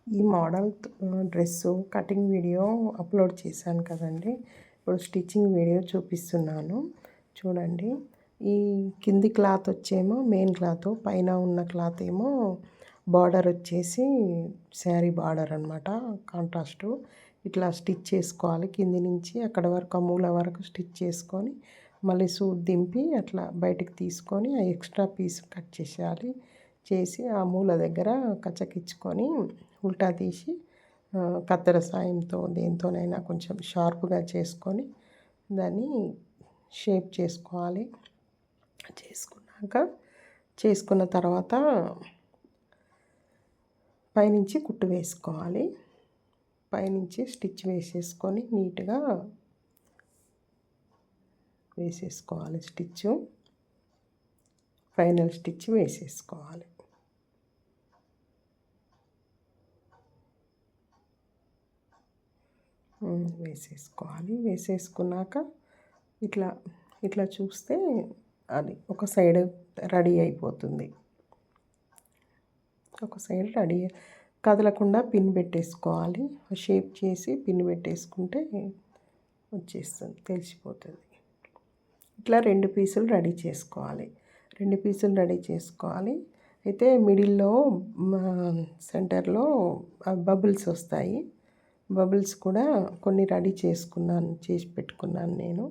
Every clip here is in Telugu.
ఈ model dress cutting video upload చేశాను కదండి. ఇప్పుడు స్టిచ్చింగ్ వీడియో చూపిస్తున్నాను చూడండి. ఈ కింది క్లాత్ వచ్చేమో మెయిన్ క్లాత్, పైన ఉన్న క్లాత్ ఏమో బార్డర్ వచ్చేసి శారీ బార్డర్ అనమాట, కాంట్రాస్టు. ఇట్లా స్టిచ్ చేసుకోవాలి కింది నుంచి అక్కడ వరకు, ఆ మూల వరకు స్టిచ్ చేసుకొని మళ్ళీ సూది దింపి అట్లా బయటికి తీసుకొని ఆ ఎక్స్ట్రా పీస్ కట్ చేసేయాలి. చేసి ఆ మూల దగ్గర కచ్చకిచ్చుకొని ఉల్టా తీసి కత్తెర సాయంతో దేంతోనైనా కొంచెం షార్ప్గా చేసుకొని దాన్ని షేప్ చేసుకోవాలి. చేసుకున్న తర్వాత పైనుంచి కుట్టు వేసుకోవాలి. పైనుంచి స్టిచ్ వేసేసుకొని నీట్గా వేసేసుకోవాలి. ఫైనల్ స్టిచ్ వేసేసుకోవాలి. వేసేసుకున్నాక ఇట్లా చూస్తే అది ఒక సైడ్ రెడీ అయిపోతుంది. ఒక సైడ్ రెడీ కదలకుండా పిన్ పెట్టేసుకోవాలి. షేప్ చేసి పిన్ పెట్టేసుకుంటే వచ్చేస్తుంది, తెలిసిపోతుంది. ఇట్లా 2 పీసులు రెడీ చేసుకోవాలి. అయితే మిడిల్లో సెంటర్లో బబుల్స్ వస్తాయి. బబుల్స్ కూడా కొన్ని రెడీ చేసి పెట్టుకున్నాను నేను.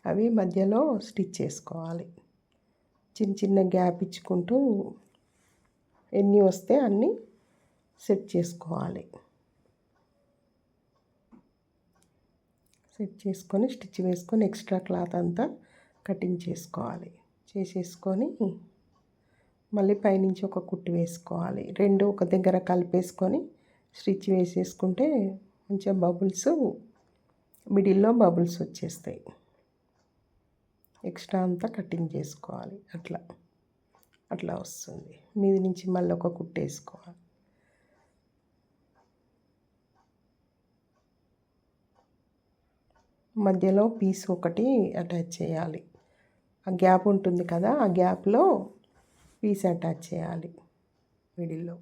అవి మధ్యలో స్టిచ్ చేసుకోవాలి. చిన్న గ్యాప్ ఇచ్చుకుంటూ ఎన్ని వస్తే అన్నీ సెట్ చేసుకోవాలి. సెట్ చేసుకొని స్టిచ్ వేసుకొని ఎక్స్ట్రా క్లాత్ అంతా కటింగ్ చేసుకోవాలి. చేసేసుకొని మళ్ళీ పైనుంచి ఒక కుట్టు వేసుకోవాలి. 2 ఒక దగ్గర కలిపేసుకొని స్టిచ్ వేసేసుకుంటే కొంచెం మిడిల్లో బబుల్స్ వచ్చేస్తాయి. ఎక్స్ట్రా అంతా కటింగ్ చేసుకోవాలి. అట్లా వస్తుంది. మీది నుంచి మళ్ళీ ఒక కుట్టు వేసుకోవాలి. మధ్యలో పీస్ ఒకటి అటాచ్ చేయాలి. ఆ గ్యాప్ ఉంటుంది కదా, ఆ గ్యాప్లో పీస్ అటాచ్ చేయాలి. మిడిల్లో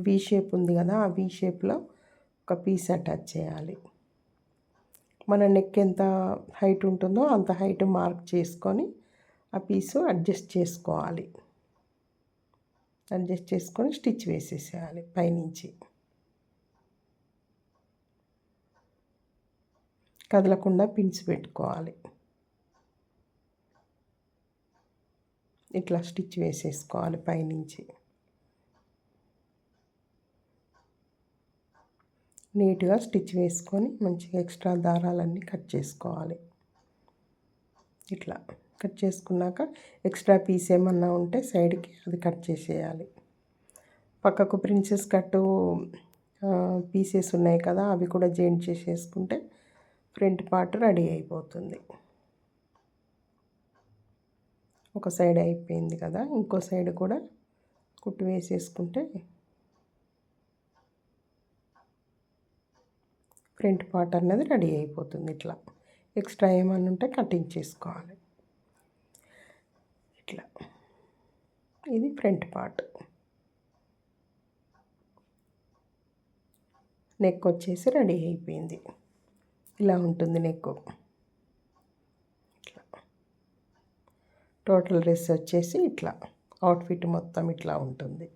వి షేప్ ఉంది కదా, ఆ వి షేప్లో ఒక పీస్ అటాచ్ చేయాలి. మన నెక్ ఎంత హైట్ ఉంటుందో అంత హైట్ మార్క్ చేసుకొని ఆ పీసు అడ్జస్ట్ చేసుకొని స్టిచ్ వేసేసేయాలి. పైనుంచి కదలకుండా పిన్స్ పెట్టుకోవాలి. ఇట్లా స్టిచ్ వేసేసుకోవాలి. పైనుంచి నీట్గా స్టిచ్ వేసుకొని మంచిగా ఎక్స్ట్రా దారాలన్నీ కట్ చేసుకోవాలి. ఇట్లా కట్ చేసుకున్నాక ఎక్స్ట్రా పీస్ ఏమన్నా ఉంటే సైడ్కి అది కట్ చేసేయాలి. పక్కకు ప్రిన్సెస్ కట్టు పీసెస్ ఉన్నాయి కదా, అవి కూడా జాయింట్ చేసేసుకుంటే ఫ్రంట్ పార్ట్ రెడీ అయిపోతుంది. ఒక సైడ్ అయిపోయింది కదా, ఇంకో సైడ్ కూడా కుట్టు వేసేసుకుంటే ఫ్రంట్ పార్ట్ అన్నది రెడీ అయిపోతుంది. ఇట్లా ఎక్స్ట్రా ఏమన్నా ఉంటే కటింగ్ చేసుకోవాలి. ఇట్లా ఇది ఫ్రంట్ పార్ట్. నెక్ వచ్చేసి రెడీ అయిపోయింది. ఇలా ఉంటుంది నెక్. ఇట్లా టోటల్ డ్రెస్ వచ్చేసి ఇట్లా అవుట్ఫిట్ మొత్తం ఇట్లా ఉంటుంది.